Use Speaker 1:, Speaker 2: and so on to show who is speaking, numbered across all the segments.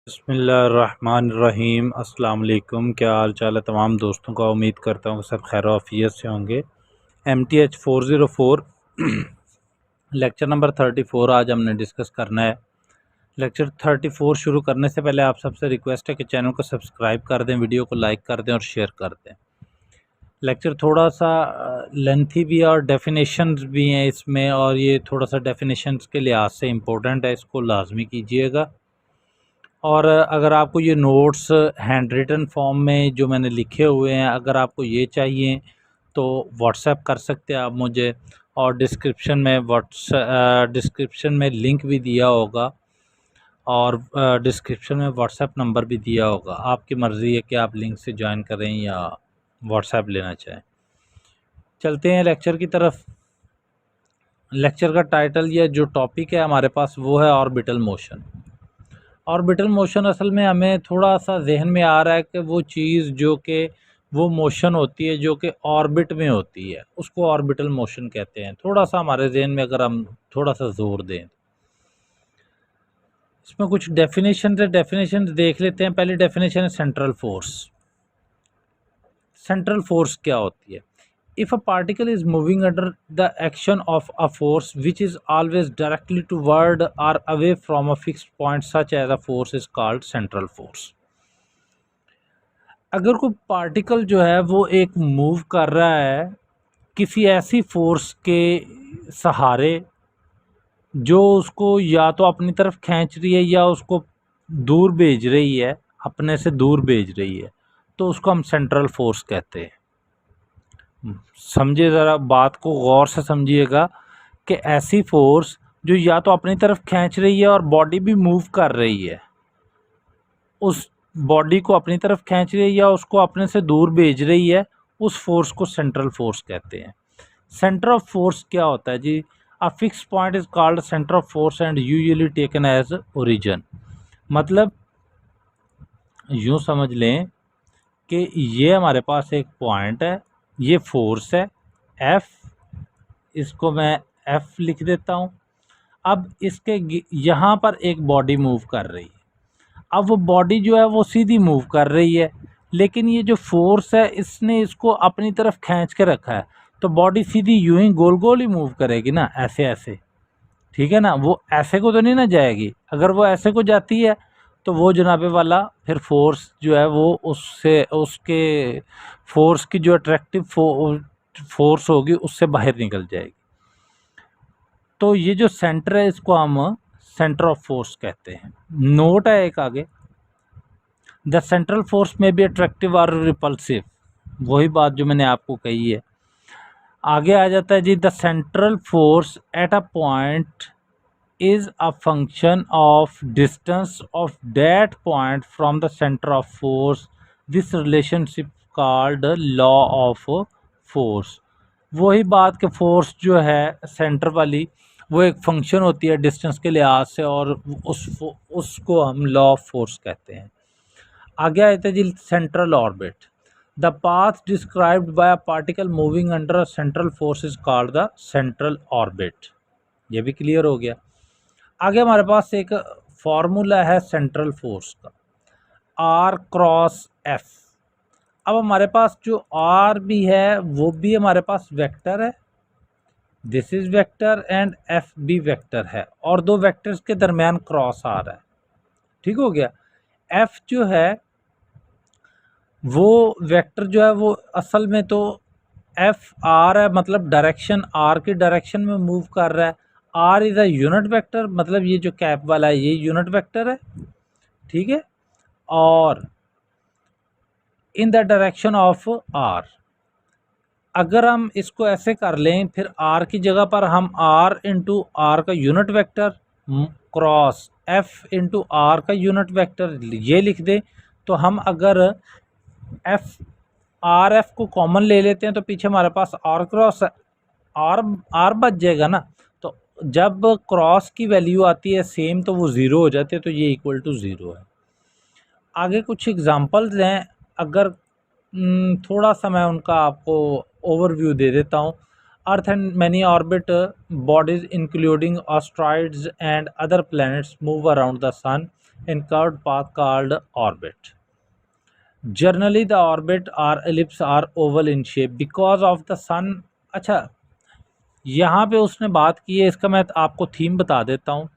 Speaker 1: बिस्मिल्लाहिर्रहमानिर्रहीम। अस्सलाम वालेकुम। क्या हाल चाल है तमाम दोस्तों का। उम्मीद करता हूँ सब खैर आफियत से होंगे। MTH 404 लेक्चर नंबर 34 आज हमने डिस्कस करना है। लेक्चर 34 शुरू करने से पहले आप सबसे रिक्वेस्ट है कि चैनल को सब्सक्राइब कर दें, वीडियो को लाइक कर दें और शेयर कर दें। लेक्चर थोड़ा सा लेंथी भी है और डेफिनेशंस भी हैं इसमें, और ये थोड़ा सा डेफिनेशंस के लिहाज से इम्पोर्टेंट है, इसको लाजमी कीजिएगा। और अगर आपको ये नोट्स हैंड रिटन फॉर्म में जो मैंने लिखे हुए हैं, अगर आपको ये चाहिए तो व्हाट्सएप कर सकते हैं आप मुझे, और डिस्क्रिप्शन में लिंक भी दिया होगा, और डिस्क्रिप्शन में व्हाट्सएप नंबर भी दिया होगा। आपकी मर्ज़ी है कि आप लिंक से ज्वाइन करें या व्हाट्सएप लेना चाहें। चलते हैं लेक्चर की तरफ। लेक्चर का टाइटल या जो टॉपिक है हमारे पास वो है ऑर्बिटल मोशन। ऑर्बिटल मोशन असल में हमें थोड़ा सा जहन में आ रहा है कि वो चीज़ जो कि वो मोशन होती है जो कि ऑर्बिट में होती है, उसको ऑर्बिटल मोशन कहते हैं। थोड़ा सा हमारे जहन में अगर हम थोड़ा सा जोर दें, इसमें कुछ डेफिनेशन देख लेते हैं। पहली डेफिनेशन है सेंट्रल फोर्स। सेंट्रल फोर्स क्या होती है? If a particle is moving under the action of a force which is always directly toward or away from a fixed point, such as a force is called central force. अगर कोई particle जो है वो एक move कर रहा है किसी ऐसी फोर्स के सहारे जो उसको या तो अपनी तरफ खींच रही है या उसको दूर भेज रही है, अपने से दूर भेज रही है, तो उसको हम सेंट्रल फोर्स कहते हैं। समझिए, ज़रा बात को गौर से समझिएगा कि ऐसी फोर्स जो या तो अपनी तरफ खींच रही है और बॉडी भी मूव कर रही है, उस बॉडी को अपनी तरफ खींच रही है या उसको अपने से दूर भेज रही है, उस फोर्स को सेंट्रल फोर्स कहते हैं। सेंटर ऑफ फोर्स क्या होता है जी? A fix point is called centre of force and usually taken as origin. मतलब यूँ समझ लें कि ये हमारे पास एक पॉइंट है, ये फोर्स है F, इसको मैं F लिख देता हूँ। अब इसके यहाँ पर एक बॉडी मूव कर रही है। अब वो बॉडी जो है वो सीधी मूव कर रही है, लेकिन ये जो फोर्स है इसने इसको अपनी तरफ खींच के रखा है, तो बॉडी सीधी यूं ही गोल गोल ही मूव करेगी ना, ऐसे ऐसे। ठीक है ना, वो ऐसे को तो नहीं ना जाएगी। अगर वो ऐसे को जाती है तो वो जनाबे वाला फिर फोर्स जो है वो उससे उसके फोर्स की जो अट्रैक्टिव फोर्स होगी उससे बाहर निकल जाएगी। तो ये जो सेंटर है इसको हम सेंटर ऑफ फोर्स कहते हैं। नोट है एक आगे, द सेंट्रल फोर्स में बी अट्रैक्टिव और रिपल्सिव। वही बात जो मैंने आपको कही है। आगे आ जाता है जी, the central force at a point is a function of distance of that point from the centre of force. This relationship called law of force. वही बात कि फोर्स जो है सेंटर वाली वो एक फंक्शन होती है डिस्टेंस के लिहाज से, और उसको हम लॉ ऑफ फोर्स कहते हैं। आगे आए थे जी, central orbit. The path described by a particle moving under a central force is called the central orbit. ये भी क्लियर हो गया। आगे हमारे पास एक फॉर्मूला है सेंट्रल फोर्स का, आर क्रॉस एफ। अब हमारे पास जो आर भी है वो भी हमारे पास वेक्टर है, this is vector, and F भी वेक्टर है, और दो वेक्टर्स के दरमियान क्रॉस आ रहा है। ठीक हो गया। एफ जो है वो वेक्टर जो है वो असल में तो एफ आर है, मतलब डायरेक्शन आर की डायरेक्शन में मूव कर रहा है। R is a unit vector, मतलब ये जो कैप वाला है ये यूनिट वेक्टर है। ठीक है, और in the direction of R. अगर हम इसको ऐसे कर लें, फिर आर की जगह पर हम आर इंटू आर का unit vector cross F into R का यूनिट वेक्टर ये लिख दें, तो हम अगर एफ आर एफ को कॉमन ले लेते हैं तो पीछे हमारे पास आर क्रॉस आर बच जाएगा ना। तो जब क्रॉस की वैल्यू आती है सेम तो वो ज़ीरो हो जाती है, तो ये इक्वल टू ज़ीरो है। आगे कुछ एग्जांपल्स हैं, अगर थोड़ा सा मैं उनका आपको ओवरव्यू दे देता हूँ। Earth and many orbit bodies including asteroids and other planets move around the sun in curved path called orbit. Generally the orbit or ellipse are oval in shape because of the sun. अच्छा, यहाँ पे उसने बात की है, इसका मैं आपको थीम बता देता हूँ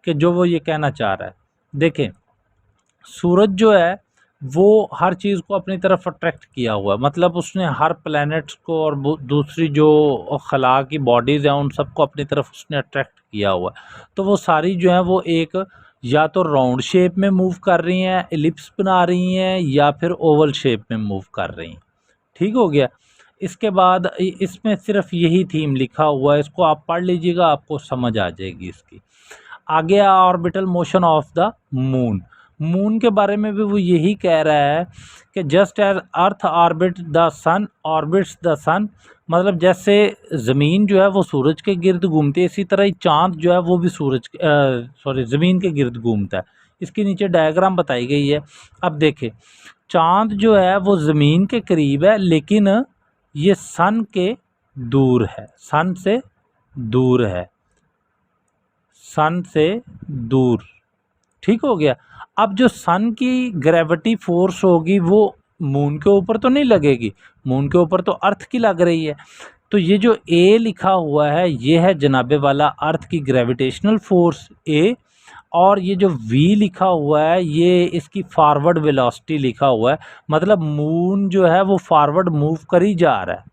Speaker 1: कि जो वो ये कहना चाह रहा है। देखें, सूरज जो है वो हर चीज़ को अपनी तरफ अट्रैक्ट किया हुआ है, मतलब उसने हर प्लैनेट्स को और दूसरी जो खला की बॉडीज़ हैं उन सबको अपनी तरफ उसने अट्रैक्ट किया हुआ है। तो वो सारी जो है वो एक या तो राउंड शेप में मूव कर रही हैं, एलिप्स बना रही हैं, या फिर ओवल शेप में मूव कर रही हैं। ठीक हो गया। इसके बाद इसमें सिर्फ यही थीम लिखा हुआ है, इसको आप पढ़ लीजिएगा, आपको समझ आ जाएगी इसकी। आगे orbital motion of the moon. Moon के बारे में भी वो यही कह रहा है कि just as earth orbit the sun orbits the sun, मतलब जैसे ज़मीन जो है वो सूरज के गिर्द घूमती है, इसी तरह ही चाँद जो है वो भी ज़मीन के गिर्द घूमता है। इसके नीचे डायग्राम बताई गई है। अब देखें, चाँद जो है वो ज़मीन के करीब है, लेकिन ये सन के दूर है, सन से दूर है, सन से दूर। ठीक हो गया। अब जो सन की ग्रेविटी फोर्स होगी वो मून के ऊपर तो नहीं लगेगी, मून के ऊपर तो अर्थ की लग रही है। तो ये जो ए लिखा हुआ है ये है जनाबे वाला अर्थ की ग्रेविटेशनल फोर्स ए, और ये जो वी लिखा हुआ है ये इसकी फॉरवर्ड वेलोसिटी लिखा हुआ है, मतलब मून जो है वो फॉरवर्ड मूव कर ही जा रहा है,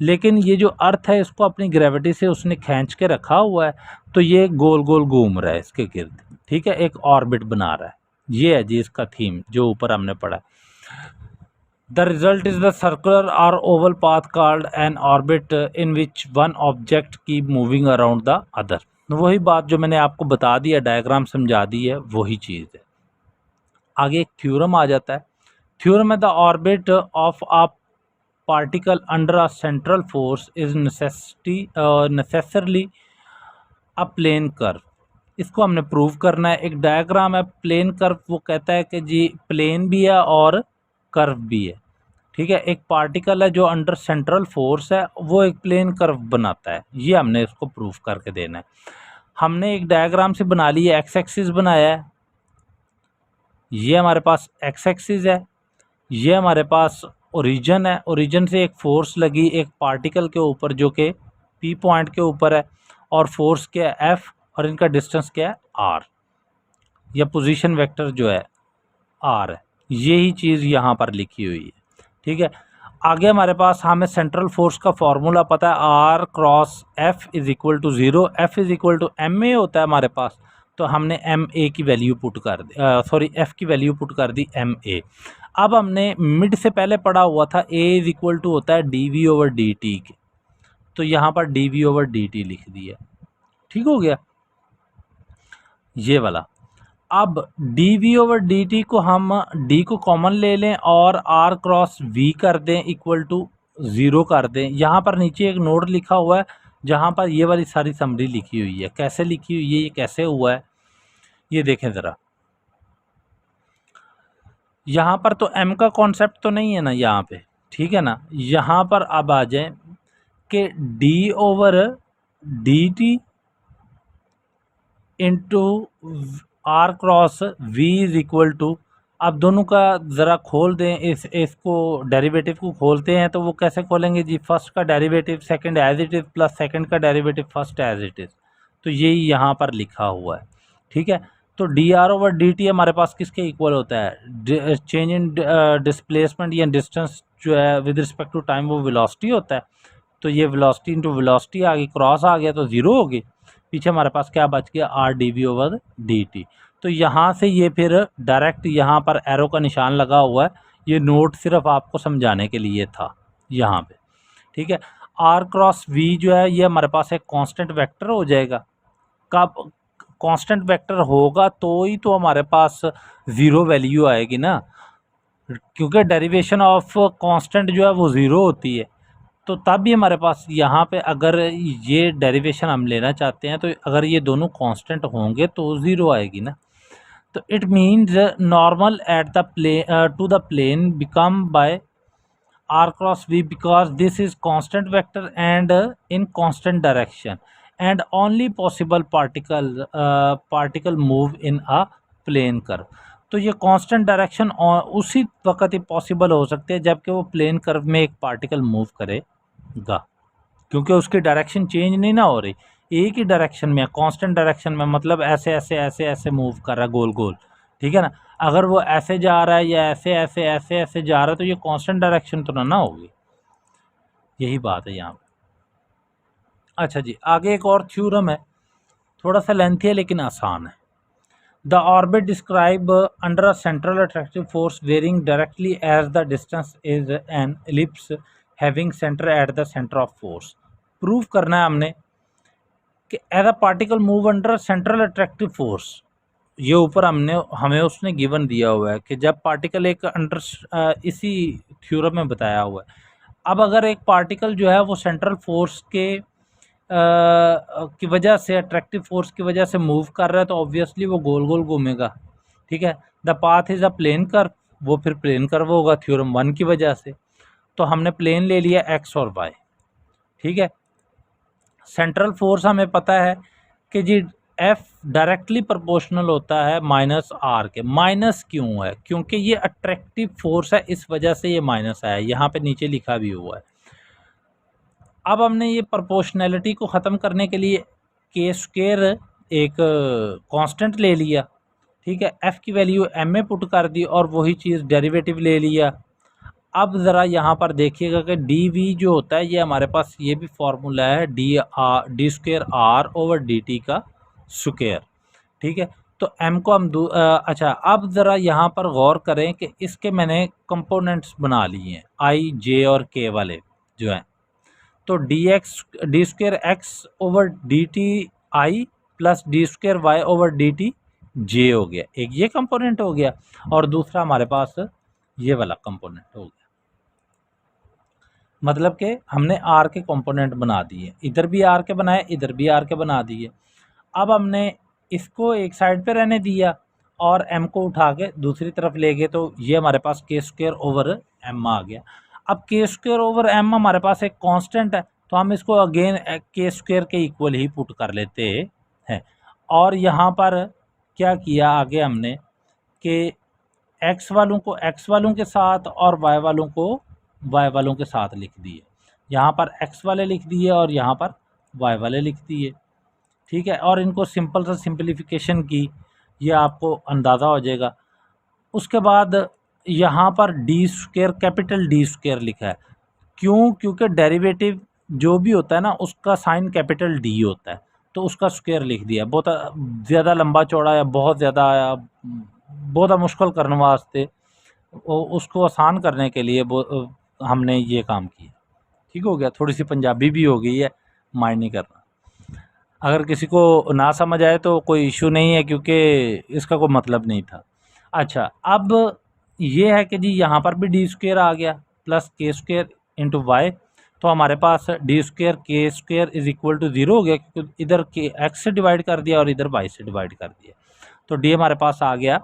Speaker 1: लेकिन ये जो अर्थ है इसको अपनी ग्रेविटी से उसने खींच के रखा हुआ है, तो ये गोल गोल घूम रहा है इसके गिर्द। ठीक है, एक ऑर्बिट बना रहा है। ये है जी इसका थीम जो ऊपर हमने पढ़ा। The result is the circular और oval path called an orbit in which one object keep moving around the other. वही बात जो मैंने आपको बता दी है, डायग्राम समझा दी है, वही चीज़ है। आगे एक थ्योरम आ जाता है। थ्योरम है the orbit of a particle under a central force is necessarily a plane curve। इसको हमने प्रूव करना है। एक डायग्राम है प्लेन कर्व, वो कहता है कि जी प्लेन भी है और कर्व भी है। ठीक है, एक पार्टिकल है जो अंडर सेंट्रल फोर्स है वो एक प्लेन कर्व बनाता है, ये हमने इसको प्रूव करके देना है। हमने एक डायग्राम से बना ली है, एक्स एक्सिस बनाया है, ये हमारे पास एक्स एक्सिस है, ये हमारे पास ओरिजिन है, ओरिजिन से एक फोर्स लगी एक पार्टिकल के ऊपर जो कि पी पॉइंट के ऊपर है, और फोर्स क्या है एफ, और इनका डिस्टेंस क्या है आर, या पोजीशन वेक्टर जो है आर है। यही चीज़ यहाँ पर लिखी हुई है। ठीक है, आगे हमारे पास हमें सेंट्रल फोर्स का फॉर्मूला पता है, R cross F is equal to 0, F is equal to M A होता है हमारे पास, तो हमने एम ए की वैल्यू पुट कर दी, सॉरी एफ की वैल्यू पुट कर दी एम ए। अब हमने मिड से पहले पढ़ा हुआ था ए इज इक्वल टू होता है D V over D T के, तो यहाँ पर D V over D T लिख दिया। ठीक हो गया ये वाला। अब D V over D T को हम डी को कॉमन ले लें और आर क्रॉस वी कर दें इक्वल टू 0 कर दें। यहाँ पर नीचे एक नोट लिखा हुआ है जहाँ पर ये वाली सारी समरी लिखी हुई है। कैसे लिखी हुई है, ये कैसे हुआ है, ये देखें ज़रा। यहाँ पर तो m का कॉन्सेप्ट तो नहीं है ना यहाँ पे, ठीक है ना। यहाँ पर अब आ जाए कि d over D T into R cross v is equal to, अब दोनों का ज़रा खोल दें, इसको डेरिवेटिव को खोलते हैं तो वो कैसे खोलेंगे जी, फर्स्ट का derivative second as it is plus second का derivative first as it is, तो यही यहाँ पर लिखा हुआ है। ठीक है, तो D R over D T हमारे पास किसके इक्वल होता है, चेंज इन डिस्प्लेसमेंट या डिस्टेंस जो है विद रिस्पेक्ट टू टाइम वो वेलोसिटी होता है। तो ये वेलोसिटी इंटू वेलोसिटी आ गई, क्रॉस आ गया तो 0 होगी, पीछे हमारे पास क्या बच गया R D V over D T. तो यहाँ से ये फिर डायरेक्ट यहाँ पर एरो का निशान लगा हुआ है, ये नोट सिर्फ आपको समझाने के लिए था यहाँ पे। ठीक है, आर क्रॉस वी जो है ये हमारे पास एक कांस्टेंट वेक्टर हो जाएगा। कब कांस्टेंट वेक्टर होगा तो ही तो हमारे पास 0 वैल्यू आएगी ना, क्योंकि डेरिवेशन ऑफ कांस्टेंट जो है वो 0 होती है। तो तब भी हमारे पास यहाँ पे अगर ये डेरिवेशन हम लेना चाहते हैं तो अगर ये दोनों कांस्टेंट होंगे तो 0 आएगी ना। तो it means normal at the plane to the plane become by R cross V because this is constant vector and in constant direction and only possible particle move in a plane curve. तो ये constant direction उसी वक्त ही possible हो सकती है जबकि वो plane curve में एक पार्टिकल मूव करेगा, क्योंकि उसकी डायरेक्शन चेंज नहीं ना हो रही, एक ही डायरेक्शन में, कांस्टेंट डायरेक्शन में, मतलब ऐसे ऐसे ऐसे ऐसे मूव कर रहा है गोल गोल, ठीक है ना। अगर वो ऐसे जा रहा है या ऐसे ऐसे ऐसे ऐसे जा रहा है तो ये कांस्टेंट डायरेक्शन तो ना होगी, यही बात है यहाँ पे। अच्छा जी, आगे एक और थ्योरम है, थोड़ा सा लेंथी है लेकिन आसान है। The orbit describe under a central attractive force varying directly as the distance is an ellipse having centre at the centre of force. Prove करना है हमने कि as a particle move under central attractive force, ये ऊपर हमें उसने given दिया हुआ है कि जब पार्टिकल एक अंडर इसी थ्योरम में बताया हुआ है। अब अगर एक पार्टिकल जो है वो सेंट्रल फोर्स की वजह से, अट्रैक्टिव फोर्स की वजह से मूव कर रहा है तो ऑब्वियसली वो गोल गोल घूमेगा, ठीक है। The path is a plane curve, वो फिर प्लेन कर्व होगा थ्योरम 1 की वजह से। तो हमने प्लेन ले लिया एक्स और वाई, ठीक है। सेंट्रल फोर्स हमें पता है कि जी एफ डायरेक्टली प्रोपोर्शनल होता है माइनस आर के। माइनस क्यों है? क्योंकि ये अट्रैक्टिव फोर्स है, इस वजह से ये माइनस आया, यहाँ पे नीचे लिखा भी हुआ है। अब हमने ये प्रोपोर्शनैलिटी को ख़त्म करने के लिए के स्क्वायर एक कांस्टेंट ले लिया, ठीक है। एफ़ की वैल्यू एम में पुट कर दी और वही चीज़ डेरिवेटिव ले लिया। अब ज़रा यहाँ पर देखिएगा कि डी वी जो होता है ये हमारे पास ये भी फार्मूला है, D square R over D T का स्क्वायर, ठीक है। तो एम को हम अच्छा, अब ज़रा यहाँ पर गौर करें कि इसके मैंने कंपोनेंट्स बना लिए हैं, आई जे और के वाले जो हैं। तो d square x over D t i plus d square y over D t j हो गया, एक ये कंपोनेंट हो गया, और दूसरा हमारे पास ये वाला कंपोनेंट हो गया। मतलब कि हमने आर के कंपोनेंट बना दिए, इधर भी आर के बनाए, इधर भी आर के बना दिए। अब हमने इसको एक साइड पे रहने दिया और एम को उठा के दूसरी तरफ ले गए, तो ये हमारे पास के स्क्वायर ओवर एम आ गया। अब के स्क्वायर ओवर एम हमारे पास एक कांस्टेंट है, तो हम इसको अगेन के स्क्वायर के इक्वल ही पुट कर लेते हैं। और यहाँ पर क्या किया आगे हमने कि एक्स वालों को एक्स वालों के साथ और वाई वालों को वाई वालों के साथ लिख दिए। यहाँ पर एक्स वाले लिख दिए और यहाँ पर वाई वाले लिख दिए, ठीक है। और इनको सिंपल सा सिंपलीफिकेशन की, ये आपको अंदाज़ा हो जाएगा। उसके बाद यहाँ पर D square, capital D square लिखा है, क्यों? क्योंकि डेरिवेटिव जो भी होता है ना उसका साइन कैपिटल डी होता है, तो उसका स्क्वायर लिख दिया। बहुत ज़्यादा लंबा चौड़ा या बहुत ज़्यादा बहुत मुश्किल करने वास्ते उसको आसान करने के लिए हमने ये काम किया, ठीक हो गया। थोड़ी सी पंजाबी भी हो गई है, माइंड नहीं करना। अगर किसी को ना समझ आए तो कोई इशू नहीं है, क्योंकि इसका कोई मतलब नहीं था। अच्छा, अब ये है कि जी यहाँ पर भी डी स्क्वायर आ गया प्लस के स्क्वायर इंटू वाई, तो हमारे पास डी स्क्वायर के स्क्वायर इज इक्वल टू 0 हो गया, क्योंकि इधर के एक्स से डिवाइड कर दिया और इधर वाई से डिवाइड कर दिया। तो डी हमारे पास आ गया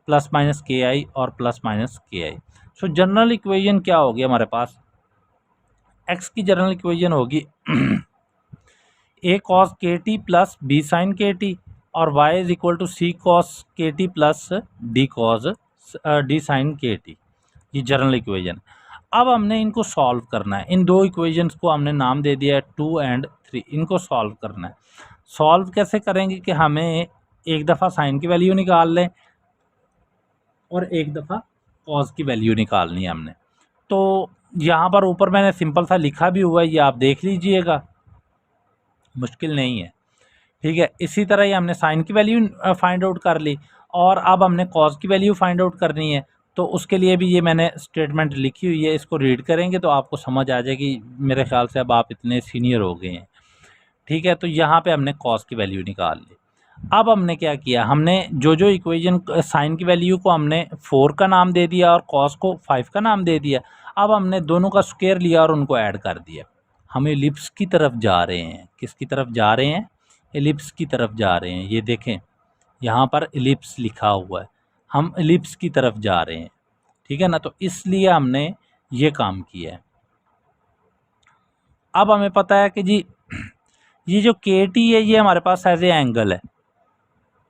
Speaker 1: प्लस माइनस के आई और प्लस माइनस के आई। सो जनरल इक्वेशन क्या होगी हमारे पास? एक्स की जनरल इक्वेशन होगी a cos k T plus b sin k t और y is equal to c cos k T plus d cos d sin k t, ये general equation. अब हमने इनको सॉल्व करना है, इन दो इक्वेशंस को हमने नाम दे दिया है 2 और 3, इनको सॉल्व करना है। सॉल्व कैसे करेंगे कि हमें एक दफ़ा साइन की वैल्यू निकाल लें और एक दफ़ा कॉस की वैल्यू निकालनी है हमने। तो यहाँ पर ऊपर मैंने सिंपल सा लिखा भी हुआ है, ये आप देख लीजिएगा, मुश्किल नहीं है, ठीक है। इसी तरह ही हमने साइन की वैल्यू फाइंड आउट कर ली और अब हमने कॉस की वैल्यू फाइंड आउट करनी है। तो उसके लिए भी ये मैंने स्टेटमेंट लिखी हुई है, इसको रीड करेंगे तो आपको समझ आ जाएगी। मेरे ख्याल से अब आप इतने सीनियर हो गए हैं, ठीक है। तो यहाँ पे हमने कॉस की वैल्यू निकाल ली। अब हमने क्या किया, हमने जो इक्वेशन साइन की वैल्यू को हमने 4 का नाम दे दिया और कॉस को 5 का नाम दे दिया। अब हमने दोनों का स्क्वायर लिया और उनको ऐड कर दिया। हम एलिप्स की तरफ जा रहे हैं, किसकी तरफ जा रहे हैं? एलिप्स की तरफ जा रहे हैं। ये देखें यहाँ पर एलिप्स लिखा हुआ है, हम एलिप्स की तरफ जा रहे हैं, ठीक है ना। तो इसलिए हमने ये काम किया है। अब हमें पता है कि जी ये जो के टी है ये हमारे पास एज ए एंगल है,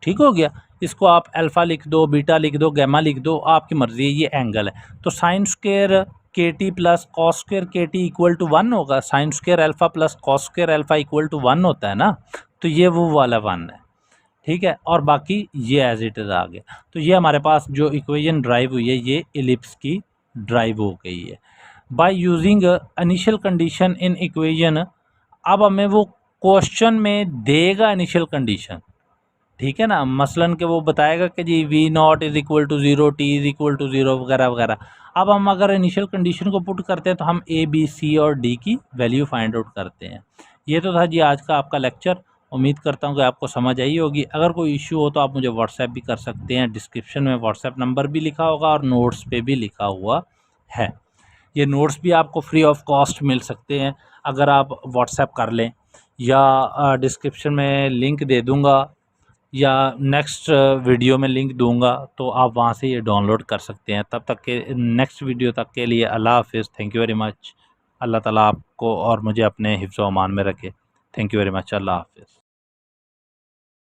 Speaker 1: ठीक हो गया। इसको आप अल्फ़ा लिख दो, बीटा लिख दो, गामा लिख दो, आपकी मर्ज़ी है, ये एंगल है। तो साइन स्क्वायर के टी प्लस कॉस स्क्वायर के टी इक्वल टू 1 होगा। Sine square alpha plus cos square alpha equal to 1 होता है ना, तो ये वो वाला 1 है, ठीक है। और बाकी ये एज इट इज़ आ गया। तो ये हमारे पास जो इक्वेशन ड्राइव हुई है, ये इलिप्स की ड्राइव हो गई है by using initial condition in equation. अब हमें वो क्वेश्चन में देगा इनिशियल कंडीशन, ठीक है ना, मसलन के वो बताएगा कि जी v naught is equal to 0, t is equal to 0 वगैरह वगैरह। अब हम अगर इनिशियल कंडीशन को पुट करते हैं तो हम ए बी सी और डी की वैल्यू फाइंड आउट करते हैं। ये तो था जी आज का आपका लेक्चर। उम्मीद करता हूँ कि आपको समझ आई होगी। अगर कोई इश्यू हो तो आप मुझे व्हाट्सएप भी कर सकते हैं। डिस्क्रिप्शन में व्हाट्सएप नंबर भी लिखा होगा और नोट्स पे भी लिखा हुआ है। ये नोट्स भी आपको फ्री ऑफ कॉस्ट मिल सकते हैं अगर आप व्हाट्सएप कर लें, या डिस्क्रिप्शन में लिंक दे दूँगा, या नेक्स्ट वीडियो में लिंक दूंगा, तो आप वहाँ से ये डाउनलोड कर सकते हैं। तब तक के नेक्स्ट वीडियो तक के लिए अल्लाह हाफ़िज़। Thank you very much. अल्लाह ताला आपको और मुझे अपने हिफ्ज़ व अमान में रखे। Thank you very much. अल्लाह हाफ़िज़।